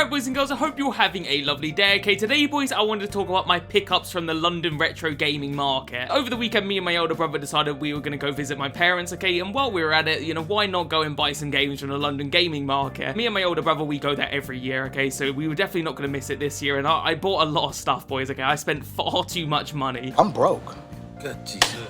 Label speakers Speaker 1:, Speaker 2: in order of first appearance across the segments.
Speaker 1: Alright boys and girls, I hope you're having a lovely day. Okay, today boys, I wanted to talk about my pickups from the London retro gaming market. Over the weekend, me and my older brother decided we were going to go visit my parents, okay, and while we were at it, you know, why not go and buy some games from the London gaming market? Me and my older brother, we go there every year, okay, so we were definitely not going to miss it this year, and I bought a lot of stuff, boys, okay, I spent far too much money.
Speaker 2: I'm broke.
Speaker 3: Good Jesus.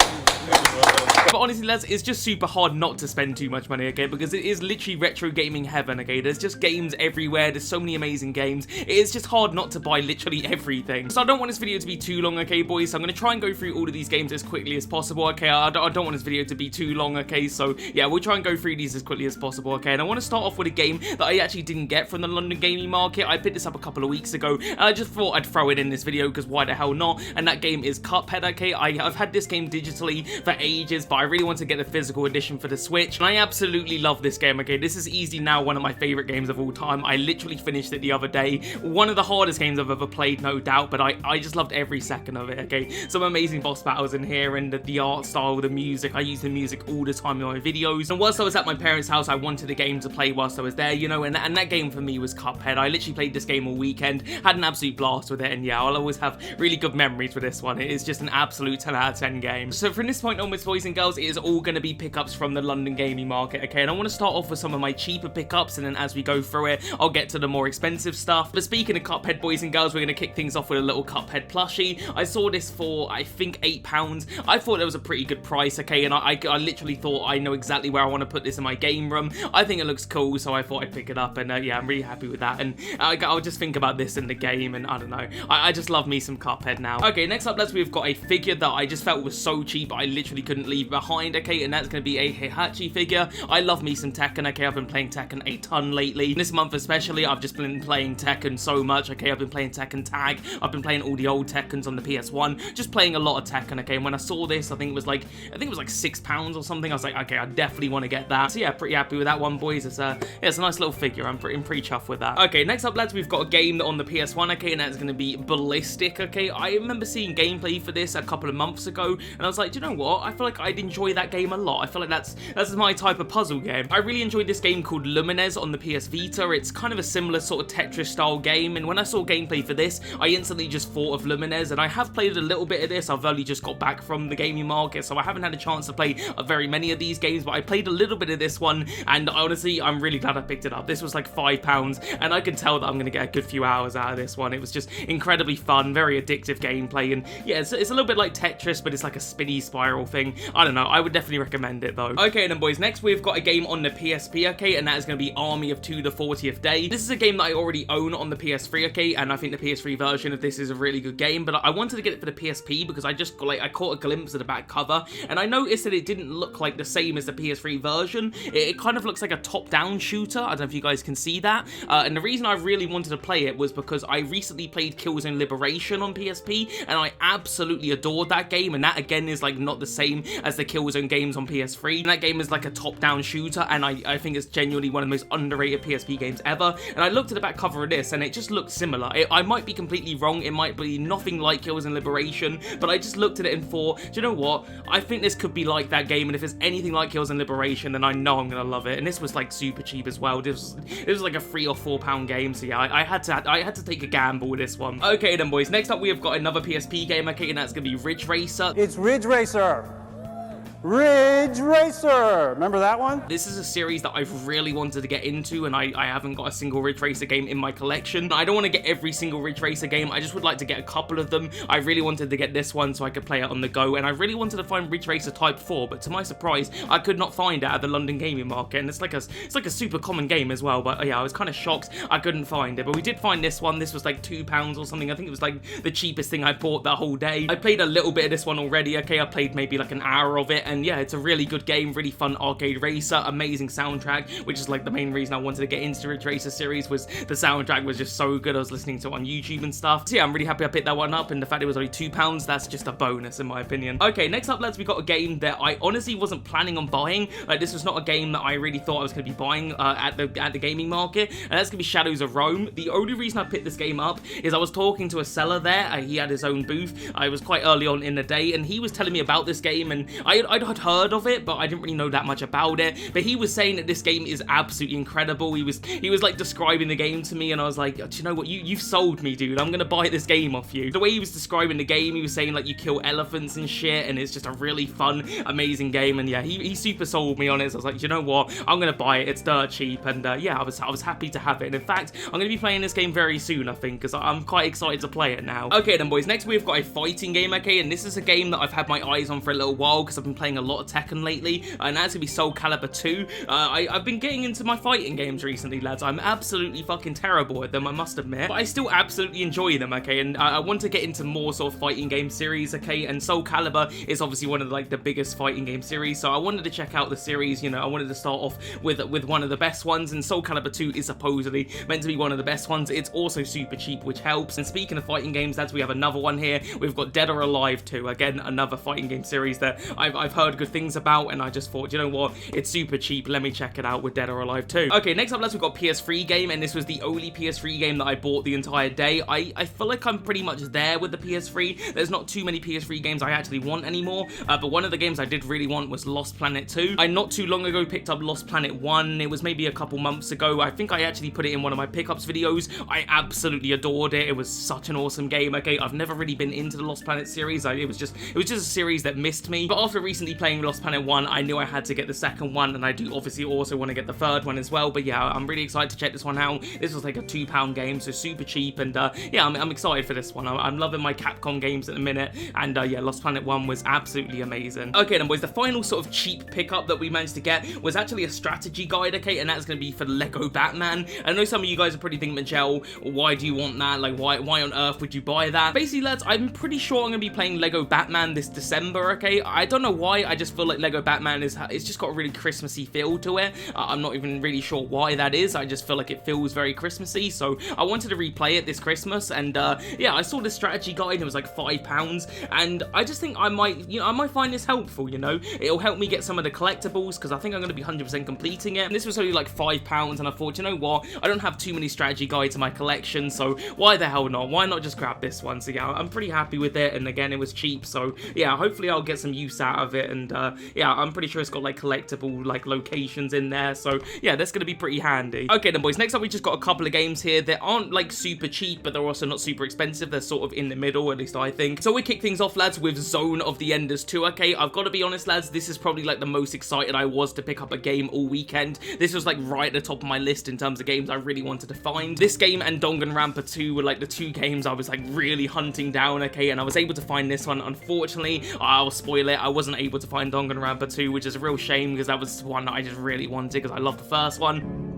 Speaker 1: But honestly, lads, it's just super hard not to spend too much money, okay, because it is literally retro gaming heaven, okay, there's just games everywhere, there's so many amazing games, it is just hard not to buy literally everything. So I don't want this video to be too long, okay, boys, so I'm going to try and go through all of these games as quickly as possible, okay, I don't want this video to be too long, okay, so yeah, we'll try and go through these as quickly as possible, okay, and I want to start off with a game that I actually didn't get from the London gaming market. I picked this up a couple of weeks ago, and I just thought I'd throw it in this video, because why the hell not, and that game is Cuphead, okay, I've had this game digitally for ages, but I really want to get the physical edition for the Switch, and I absolutely love this game, okay, this is easily now one of my favorite games of all time. I literally finished it the other day, one of the hardest games I've ever played, no doubt, but I just loved every second of it, okay, some amazing boss battles in here, and the art style, the music, I use the music all the time in my videos, and whilst I was at my parents' house, I wanted a game to play whilst I was there, you know, and that game for me was Cuphead. I literally played this game all weekend, had an absolute blast with it, and yeah, I'll always have really good memories with this one. It is just an absolute 10 out of 10 game. So from this point onwards, boys and girls, it is all going to be pickups from the London gaming market, okay, and I want to start off with some of my cheaper pickups, and then as we go through it, I'll get to the more expensive stuff. But speaking of Cuphead, boys and girls, we're going to kick things off with a little Cuphead plushie. I saw this for, I think, £8. I thought it was a pretty good price, okay, and I literally thought I know exactly where I want to put this in my game room. I think it looks cool, so I thought I'd pick it up, and yeah, I'm really happy with that, and I'll just think about this in the game, and I don't know, I just love me some Cuphead now. Okay, next up, lads, we've got a figure that I just felt was so cheap, I literally couldn't leave behind, okay, and that's going to be a Heihachi figure. I love me some Tekken, okay, I've been playing Tekken a ton lately. This month especially, I've just been playing Tekken so much, okay, I've been playing Tekken Tag, I've been playing all the old Tekkens on the PS1, just playing a lot of Tekken, okay, and when I saw this, I think it was like £6 or something, I was like, okay, I definitely want to get that. So yeah, pretty happy with that one, boys. It's a nice little figure, I'm pretty chuffed with that. Okay, next up, lads, we've got a game on the PS1, okay, and that's going to be Ballistic, okay. I remember seeing gameplay for this a couple of months ago, and I was like, do you know what, I feel like I'd enjoy that game a lot. I feel like that's my type of puzzle game. I really enjoyed this game called Lumines on the PS Vita. It's kind of a similar sort of Tetris style game, and when I saw gameplay for this, I instantly just thought of Lumines, and I have played a little bit of this. I've only just got back from the gaming market, so I haven't had a chance to play very many of these games, but I played a little bit of this one, and honestly, I'm really glad I picked it up. This was like £5, and I can tell that I'm going to get a good few hours out of this one. It was just incredibly fun, very addictive gameplay, and yeah, it's a little bit like Tetris, but it's like a spinny spiral thing. I don't know, I would definitely recommend it though. Okay then, boys, next we've got a game on the PSP, okay, and that is going to be Army of Two: The 40th Day. This is a game that I already own on the PS3, okay, and I think the PS3 version of this is a really good game, but I wanted to get it for the PSP because I just, like, I caught a glimpse of the back cover, and I noticed that it didn't look like the same as the PS3 version. It kind of looks like a top-down shooter. I don't know if you guys can see that, and the reason I really wanted to play it was because I recently played Killzone Liberation on PSP, and I absolutely adored that game, and that, again, is, like, not the same as the Killzone games on PS3. And that game is like a top-down shooter, and I think it's genuinely one of the most underrated PSP games ever, and I looked at the back cover of this, and it just looked similar. I might be completely wrong, it might be nothing like Killzone Liberation, but I just looked at it and thought, do you know what, I think this could be like that game, and if it's anything like Killzone Liberation, then I know I'm gonna love it, and this was like super cheap as well. It was like a £3 or £4 game, so yeah, I had to take a gamble with this one. Okay then, boys, next up we have got another PSP game, okay, and that's gonna be Ridge Racer.
Speaker 4: It's Ridge Racer! Ridge Racer! Remember that one?
Speaker 1: This is a series that I've really wanted to get into, and I haven't got a single Ridge Racer game in my collection. I don't want to get every single Ridge Racer game, I just would like to get a couple of them. I really wanted to get this one so I could play it on the go, and I really wanted to find Ridge Racer Type 4, but to my surprise, I could not find it at the London gaming market, and it's like a super common game as well, but yeah, I was kind of shocked I couldn't find it, but we did find this one. This was like £2 or something. I think it was like the cheapest thing I bought that whole day. I played a little bit of this one already, okay, I played maybe like an hour of it, and yeah, it's a really good game, really fun arcade racer, amazing soundtrack, which is like the main reason I wanted to get into the Ridge Racer series, was the soundtrack was just so good. I was listening to it on YouTube and stuff, so yeah, I'm really happy I picked that one up, and the fact it was only £2, that's just a bonus in my opinion. Okay, next up, lads, we got a game that I honestly wasn't planning on buying. Like, this was not a game that I really thought I was going to be buying at the gaming market, and that's going to be Shadows of Rome. The only reason I picked this game up is I was talking to a seller there. He had his own booth. I was quite early on in the day, and he was telling me about this game, and I'd I'd heard of it, but I didn't really know that much about it. But he was saying that this game is absolutely incredible. He was like describing the game to me, and I was like, do you know what? You've sold me, dude. I'm gonna buy this game off you. The way he was describing the game, he was saying like you kill elephants and shit, and it's just a really fun, amazing game. And yeah, he super sold me on it. So I was like, you know what? I'm gonna buy it. It's dirt cheap, and yeah, I was happy to have it. And in fact, I'm gonna be playing this game very soon, I think, because I'm quite excited to play it now. Okay then, boys. Next we've got a fighting game. Okay, and this is a game that I've had my eyes on for a little while because I've been playing a lot of Tekken lately, and that's gonna be Soul Calibur 2. I've been getting into my fighting games recently, lads. I'm absolutely fucking terrible at them, I must admit, but I still absolutely enjoy them. Okay, and I want to get into more sort of fighting game series. Okay, and Soul Calibur is obviously one of the biggest fighting game series, so I wanted to check out the series. You know, I wanted to start off with one of the best ones, and Soul Calibur 2 is supposedly meant to be one of the best ones. It's also super cheap, which helps. And speaking of fighting games, lads, we have another one here. We've got Dead or Alive 2, again another fighting game series that I've heard good things about, and I just thought, you know what, it's super cheap, let me check it out with Dead or Alive 2. Okay, next up, lads, we've got PS3 game, and this was the only PS3 game that I bought the entire day. I feel like I'm pretty much there with the PS3. There's not too many PS3 games I actually want anymore, but one of the games I did really want was Lost Planet 2. I not too long ago picked up Lost Planet 1. It was maybe a couple months ago. I think I actually put it in one of my pickups videos. I absolutely adored it. It was such an awesome game. Okay, I've never really been into the Lost Planet series. It was just a series that missed me. But after recently playing Lost Planet 1, I knew I had to get the second one, and I do obviously also want to get the third one as well. But yeah, I'm really excited to check this one out. This was like a £2 game, so super cheap, and yeah, I'm excited for this one. I'm loving my Capcom games at the minute, and yeah, Lost Planet 1 was absolutely amazing. Okay then, boys, the final sort of cheap pickup that we managed to get was actually a strategy guide, okay, and that's going to be for Lego Batman. I know some of you guys are pretty thinking, Majell, why do you want that? Like, why on earth would you buy that? Basically, lads, I'm pretty sure I'm going to be playing Lego Batman this December, okay? I don't know why, I just feel like Lego Batman it's just got a really Christmassy feel to it. I'm not even really sure why that is. I just feel like it feels very Christmassy, so I wanted to replay it this Christmas, and yeah, I saw this strategy guide, and it was like £5, and I just think I might find this helpful, you know? It'll help me get some of the collectibles, because I think I'm going to be 100% completing it. And this was only like £5, and I thought, you know what? I don't have too many strategy guides in my collection, so why the hell not? Why not just grab this one? So yeah, I'm pretty happy with it, and again, it was cheap, so yeah, hopefully I'll get some use out of it, and yeah, I'm pretty sure it's got like collectible like locations in there, so yeah, that's going to be pretty handy. Okay then, boys, next up we just got a couple of games here that aren't like super cheap, but they're also not super expensive. They're sort of in the middle, at least I think. So we kick things off, lads, with Zone of the Enders 2. Okay, I've got to be honest, lads, this is probably like the most excited I was to pick up a game all weekend. This was like right at the top of my list in terms of games I really wanted to find. This game and Danganronpa 2 were like the two games I was like really hunting down, okay, and I was able to find this one. Unfortunately, I'll spoil it, I wasn't able to find Danganronpa 2, which is a real shame because that was one that I just really wanted because I love the first one.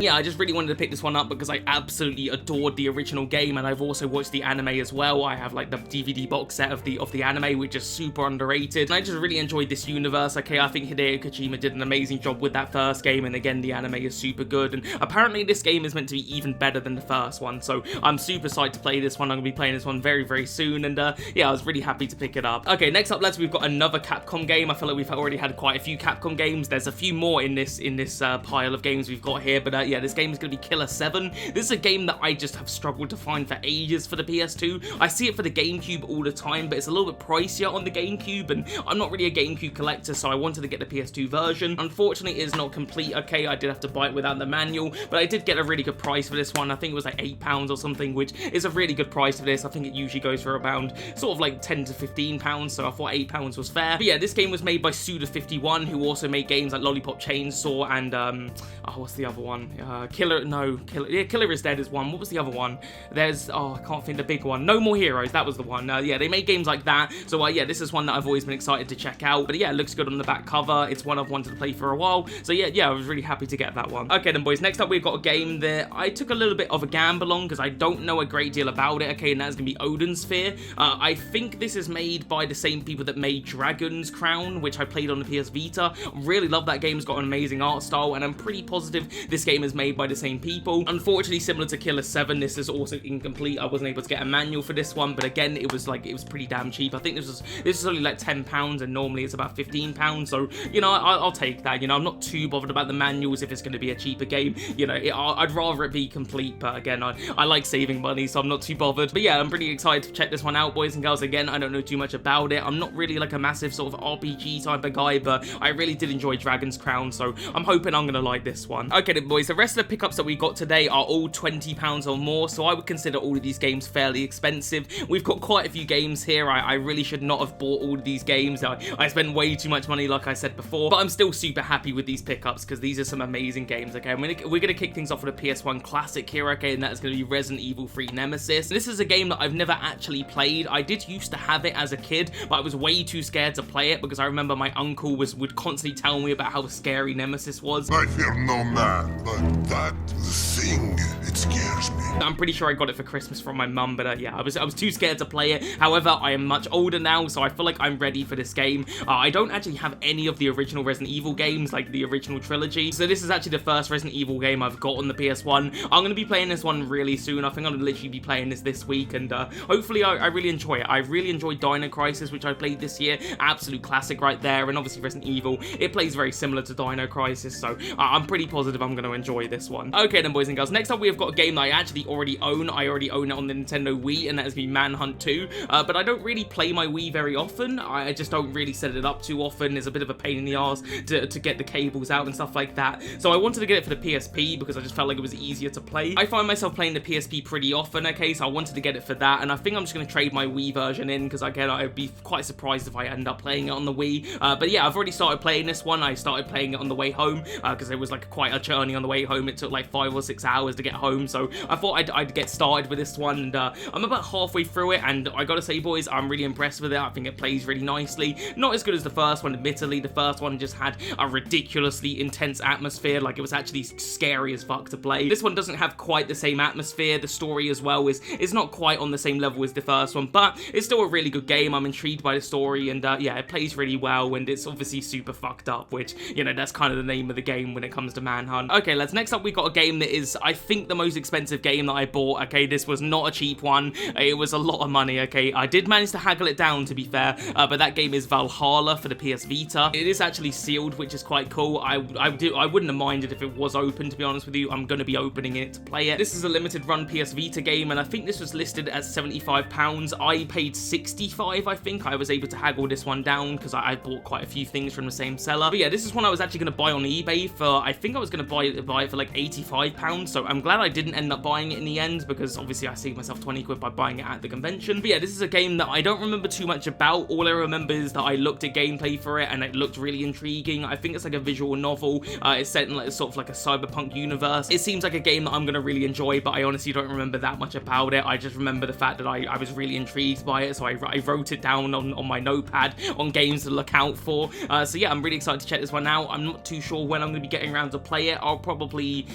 Speaker 1: Yeah, I just really wanted to pick this one up because I absolutely adored the original game, and I've also watched the anime as well. I have like the DVD box set of the anime, which is super underrated, and I just really enjoyed this universe. Okay, I think Hideo Kojima did an amazing job with that first game, and again, the anime is super good, and apparently this game is meant to be even better than the first one, so I'm super psyched to play this one. I'm going to be playing this one very, very soon, and yeah, I was really happy to pick it up. Okay, next up, lads, we've got another Capcom game. I feel like we've already had quite a few Capcom games. There's a few more in this pile of games we've got here, but yeah, this game is going to be Killer 7. This is a game that I just have struggled to find for ages for the PS2. I see it for the GameCube all the time, but it's a little bit pricier on the GameCube, and I'm not really a GameCube collector, so I wanted to get the PS2 version. Unfortunately, it is not complete, okay? I did have to buy it without the manual, but I did get a really good price for this one. I think it was like £8 or something, which is a really good price for this. I think it usually goes for around sort of like £10 to £15, so I thought £8 was fair. But yeah, this game was made by Suda51, who also made games like Lollipop Chainsaw and, oh, what's the other one? Killer is Dead is one. What was the other one? There's, oh, I can't think, the big one. No More Heroes, that was the one. Yeah, they made games like that. So yeah, this is one that I've always been excited to check out. But yeah, it looks good on the back cover. It's one I've wanted to play for a while. So yeah, I was really happy to get that one. Okay then, boys, next up we've got a game that I took a little bit of a gamble on because I don't know a great deal about it. Okay, and that's gonna be Odin Sphere. I think this is made by the same people that made Dragon's Crown, which I played on the PS Vita. Really love that game. It's got an amazing art style, and I'm pretty positive this game is made by the same people. Unfortunately, similar to Killer 7, this is also incomplete. I wasn't able to get a manual for this one, but again, it was pretty damn cheap. I think this is only like £10, and normally it's about £15, so, you know, I'll take that. You know, I'm not too bothered about the manuals if it's going to be a cheaper game. You know, I'd rather it be complete, but again, I like saving money, so I'm not too bothered. But yeah, I'm pretty excited to check this one out, boys and girls. Again, I don't know too much about it. I'm not really like a massive sort of RPG type of guy, but I really did enjoy Dragon's Crown, so I'm hoping I'm gonna like this one. Okay then, boys, the rest of the pickups that we got today are all £20 or more, so I would consider all of these games fairly expensive. We've got quite a few games here. I really should not have bought all of these games. I spent way too much money, like I said before, but I'm still super happy with these pickups because these are some amazing games. Okay, we're gonna kick things off with a PS1 classic here, okay, and that is gonna be Resident Evil 3 Nemesis. This is a game that I've never actually played. I did used to have it as a kid, but I was way too scared to play it because I remember my uncle would constantly tell me about how scary Nemesis was.
Speaker 2: I fear no man, but that thing, it scares me.
Speaker 1: I'm pretty sure I got it for Christmas from my mum, but yeah, I was too scared to play it. However, I am much older now, so I feel like I'm ready for this game. I don't actually have any of the original Resident Evil games, like the original trilogy, so this is actually the first Resident Evil game I've got on the PS1. I'm going to be playing this one really soon. I think I'm going to literally be playing this week, and hopefully I really enjoy it. I really enjoyed Dino Crisis, which I played this year. Absolute classic right there, and obviously Resident Evil, it plays very similar to Dino Crisis, so I'm pretty positive I'm going to enjoy this one. Okay then, boys and girls, next up we have got a game that I actually already own. I already own it on the Nintendo Wii, and that is the Manhunt 2, but I don't really play my Wii very often. I just don't really set it up too often. It's a bit of a pain in the arse to get the cables out and stuff like that, so I wanted to get it for the PSP because I just felt like it was easier to play. I find myself playing the PSP pretty often, okay, so I wanted to get it for that, and I think I'm just going to trade my Wii version in because again, I'd be quite surprised if I end up playing it on the Wii, but yeah, I've already started playing this one. I started playing it on the way home because it was like quite a journey on the way home. It took like 5 or 6 hours to get home, so I thought I'd get started with this one, and I'm about halfway through it, and I gotta say, boys, I'm really impressed with it. I think it plays really nicely. Not as good as the first one, admittedly. The first one just had a ridiculously intense atmosphere. Like, it was actually scary as fuck to play. This one doesn't have quite the same atmosphere. The story as well is not quite on the same level as the first one, but it's still a really good game. I'm intrigued by the story, and yeah, it plays really well, and it's obviously super fucked up, which, you know, that's kind of the name of the game when it comes to Manhunt. Okay, next up we got a game that is, I think, the most expensive game that I bought. Okay, this was not a cheap one. It was a lot of money. Okay, I did manage to haggle it down, to be fair, but that game is Valhalla for the PS Vita. It is actually sealed, which is quite cool. I wouldn't have minded if it was open, to be honest with you. I'm going to be opening it to play it. This is a limited run PS Vita game, and I think this was listed at £75. I paid 65, I think. I was able to haggle this one down because I bought quite a few things from the same seller. But yeah, this is one I was actually going to buy on eBay for, I think I was going to buy it for like £85, so I'm glad I didn't end up buying it in the end because obviously I saved myself 20 quid by buying it at the convention. But yeah, this is a game that I don't remember too much about. All I remember is that I looked at gameplay for it and it looked really intriguing. I think it's like a visual novel. It's set in like sort of like a cyberpunk universe. It seems like a game that I'm going to really enjoy, but I honestly don't remember that much about it. I just remember the fact that I was really intrigued by it, so I wrote it down on my notepad on games to look out for. So yeah, I'm really excited to check this one out. I'm not too sure when I'm going to be getting around to play it. I'll probably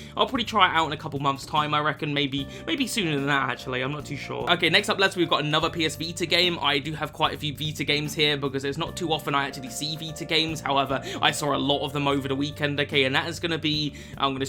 Speaker 1: try it out in a couple months time, I reckon. Maybe sooner than that, actually. I'm not too sure. Okay, next up, we've got another PS Vita game. I do have quite a few Vita games here because it's not too often I actually see Vita games. However, I saw a lot of them over the weekend. Okay, and that is going to be, I'm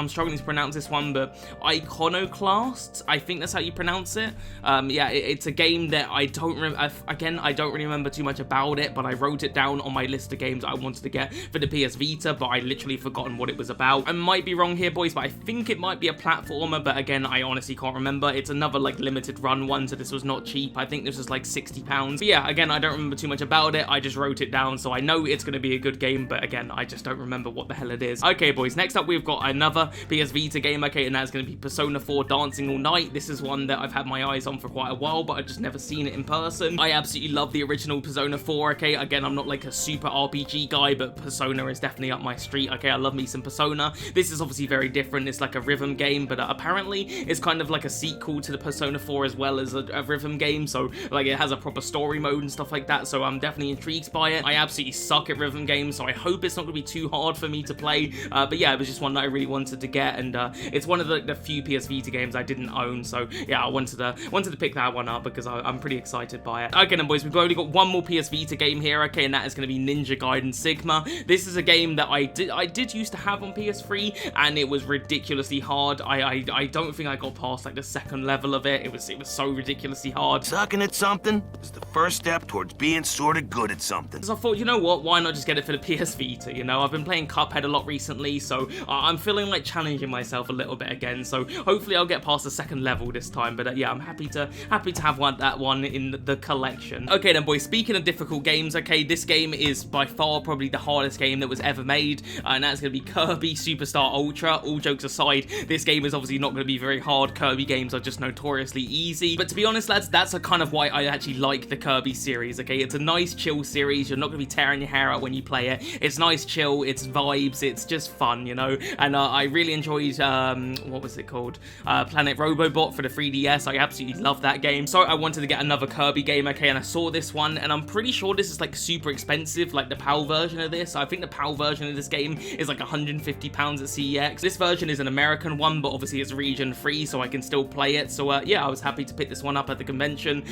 Speaker 1: struggling to pronounce this one, but Iconoclast, I think that's how you pronounce it. Yeah, it's a game that I don't really remember too much about it, but I wrote it down on my list of games I wanted to get for the PS Vita, but I literally forgotten what it was about. I might be wrong here, boys, but I think it might be a platformer, but again, I honestly can't remember. It's another like limited run one, so this was not cheap. I think this was like £60. But yeah, again, I don't remember too much about it. I just wrote it down, so I know it's going to be a good game, but again, I just don't remember what the hell it is. Okay, boys, next up we've got another PS Vita game, okay, and that's going to be Persona 4 Dancing All Night. This is one that I've had my eyes on for quite a while, but I've just never seen it in person. I absolutely love the original Persona 4, okay? Again, I'm not like a super RPG guy, but Persona is definitely up my street, okay? I love me some Persona. This is obviously very different. It's like a rhythm game, but apparently it's kind of like a sequel to the Persona 4 as well as a rhythm game, so like it has a proper story mode and stuff like that, so I'm definitely intrigued by it. I absolutely suck at rhythm games, so I hope it's not going to be too hard for me to play, but yeah, it was just one that I really wanted to get, and it's one of the few PS Vita games I didn't own, so yeah, I wanted to pick that one up because I'm pretty excited by it. Okay then, boys, we've only got one more PS Vita game here, okay, and that is going to be Ninja Gaiden Sigma. This is a game that I did used to have on PS3, free, and it was ridiculously hard. I don't think I got past like the second level of it. It was so ridiculously hard.
Speaker 3: Sucking at something is the first step towards being sort of good at something.
Speaker 1: So I thought, you know what, why not just get it for the PS Vita, you know? I've been playing Cuphead a lot recently, so I'm feeling like challenging myself a little bit again, so hopefully I'll get past the second level this time, but yeah, I'm happy to have that one in the collection. Okay then, boys, speaking of difficult games, okay, this game is by far probably the hardest game that was ever made, and that's going to be Kirby Superstar Ultra. All jokes aside, this game is obviously not going to be very hard. Kirby games are just notoriously easy, but to be honest, lads, that's a kind of why I actually like the Kirby series, okay? It's a nice chill series. You're not going to be tearing your hair out when you play it. It's nice chill, it's vibes, it's just fun, you know? And I really enjoyed, what was it called? Planet Robobot for the 3DS. I absolutely love that game. So I wanted to get another Kirby game, okay, and I saw this one, and I'm pretty sure this is like super expensive, like the PAL version of this. I think the PAL version of this game is like £150 at CEX. This version is an American one, but obviously it's region free, so I can still play it. So yeah, I was happy to pick this one up at the convention.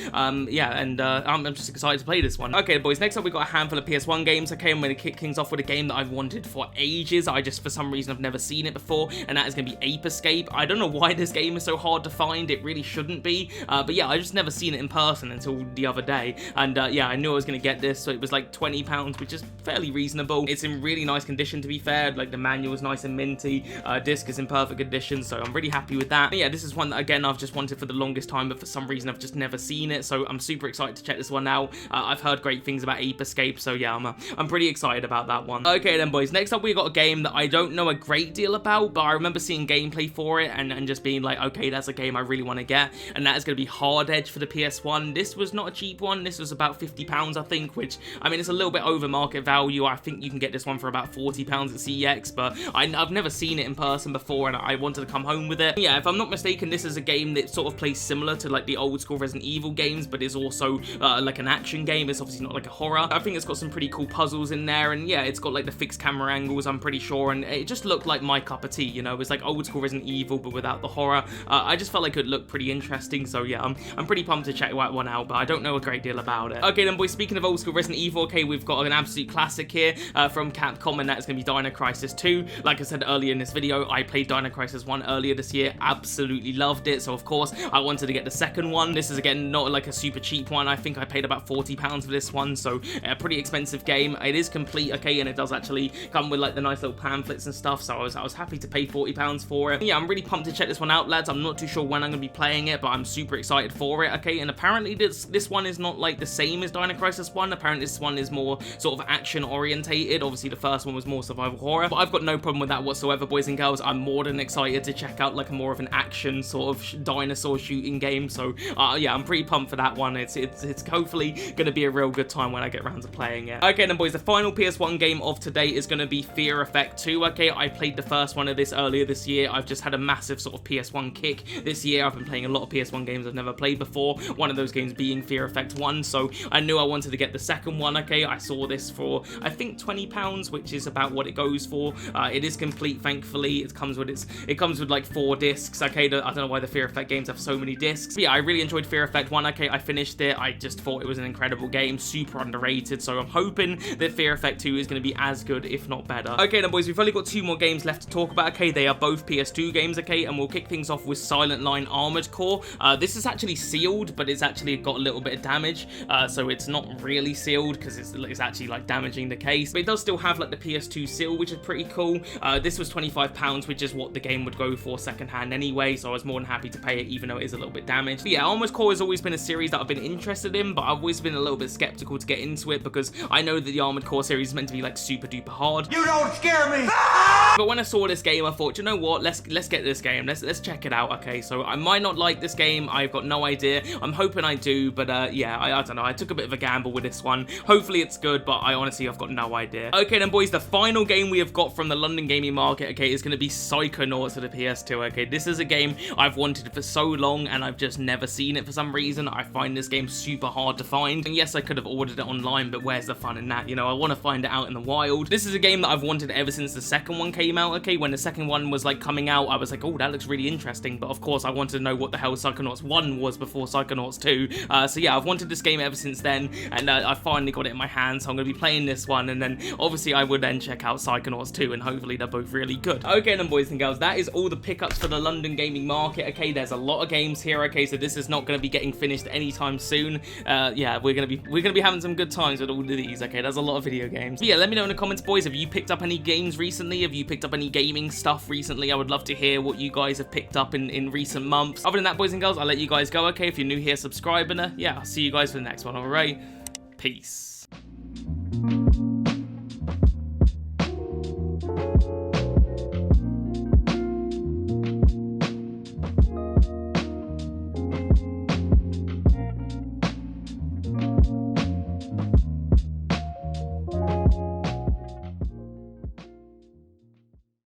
Speaker 1: Yeah, and I'm just excited to play this one. Okay, boys, next up we got a handful of PS1 games. Okay, I'm going to kick things off with a game that I've wanted for ages. I just, for some reason, I've never seen it before, and that is going to be Ape Escape. I don't know why this game is so hard to find. It really shouldn't be, but yeah, I just never seen it in person until the other day, and yeah, I knew I was going to get this, so it was like £20, which is fairly reasonable. It's in really nice condition, to be fair. Like, the manual is nice and minty, disc is in perfect condition, so I'm really happy with that. But yeah, this is one that, again, I've just wanted for the longest time, but for some reason I've just never seen it, so I'm super excited to check this one out. I've heard great things about Ape Escape, so yeah, I'm pretty excited about that one. Okay then, boys, next up we got a game that I don't know a great deal about, but I remember seeing gameplay for it and just being like, okay, that's a game I really want to get, and that is going to be Hard Edge for the PS1. This was not a cheap one. This was about £50, I think, which, I mean, it's a little bit over market value. I think you can get this one for about £40 at CEX, but I've never seen it in person before, and I wanted to come home with it. Yeah, if I'm not mistaken, this is a game that sort of plays similar to like the old school Resident Evil games, but is also like an action game. It's obviously not like a horror. I think it's got some pretty cool puzzles in there, and yeah, it's got like the fixed camera angles, I'm pretty sure, and it just looked like my cup of tea, you know? It's like old school Resident Evil, but without the horror. I just felt like it looked pretty interesting, so yeah, I'm pretty pumped to check that one out, but I don't know a great deal about it. Okay then, boys, speaking of old school Resident Evil, okay, we've got an absolute classic here from Capcom, and that's going to be Dino Crisis 2. Like I said earlier in this video, I played Dino Crisis 1 earlier this year, absolutely loved it, so of course I wanted to get the second one. This is, again, not like a super cheap one. I think I paid about £40 for this one, so a pretty expensive game. It is complete, okay, and it does actually come with like the nice little pamphlets and stuff, so I was happy to pay £40 for it. Yeah, I'm really pumped to check this one out, lads. I'm not too sure when I'm going to be playing it, but I'm super excited for it, okay, and apparently this one is not like the same as Dino Crisis 1. Apparently this one is more sort of action orientated. Obviously the first one was more survival horror, but I've got no problem with that whatsoever, boys and girls. I'm more than excited to check out like more of an action sort of dinosaur shooting game, so yeah, I'm pretty pumped for that one. It's hopefully going to be a real good time when I get around to playing it. Okay then, boys, the final PS1 game of today is going to be Fear Effect 2, okay. I played the first one of this earlier this year. I've just had a massive sort of PS1 kick this year. I've been playing a lot of PS1 games I've never played before, one of those games being Fear Effect 1, so I knew I wanted to get the second one, okay. I saw this for, I think, £20, which is about what it goes for. It is complete, thankfully. It comes with like 4 discs, okay. I don't know why the Fear Effect games have so many discs, but yeah, I really enjoyed Fear Effect 1, okay. I finished it. I just thought it was an incredible game, super underrated, so I'm hoping that Fear Effect 2 is going to be as good, if not better. Okay then, boys, we've only got 2 more games left to talk about, okay. They are both PS2 games, okay, and we'll kick things off with Silent Line Armored Core. This is actually sealed, but it's actually got a little bit of damage, so it's not really sealed because it's actually like damaging the case, but it does still have like the PS2 seal, which is pretty cool. This was £25, which is what the game would go for secondhand anyway, so I was more than happy to pay it, even though it is a little bit damaged. But yeah, Armored Core has always been a series that I've been interested in, but I've always been a little bit skeptical to get into it because I know that the Armored Core series is meant to be like super duper hard.
Speaker 3: You don't scare me!
Speaker 1: But when I saw this game, I thought, you know what, let's get this game, let's check it out, okay. So I might not like this game, I've got no idea. I'm hoping I do, but yeah, I don't know, I took a bit of a gamble with this one. Hopefully it's good, but I honestly I've got no idea. Okay then, boys, the final game we have got from the London gaming market, okay, is going to be Psychonauts for the PS2, okay. This is a game I've wanted for so long, and I've just never seen it for some reason. I find this game super hard to find, and yes, I could have ordered it online, but where's the fun in that, you know? I want to find it out in the wild. This is a game that I've wanted ever since the second one came came out, okay, when the second one was like coming out, I was like, oh, that looks really interesting, but of course I wanted to know what the hell Psychonauts 1 was before Psychonauts 2, so yeah, I've wanted this game ever since then, and I finally got it in my hands, so I'm going to be playing this one, and then obviously I would then check out Psychonauts 2, and hopefully they're both really good. Okay then, boys and girls, that is all the pickups for the London gaming market. Okay, there's a lot of games here. Okay, so this is not going to be getting finished anytime soon. Yeah, we're gonna be having some good times with all of these. Okay, there's a lot of video games. But yeah, let me know in the comments, boys. Have you picked up any games recently? Have you picked up any gaming stuff recently? I would love to hear what you guys have picked up in recent months. Other than that, boys and girls, I'll let you guys go. Okay, if you're new here, subscribe, and yeah, I'll see you guys for the next one. All right, peace.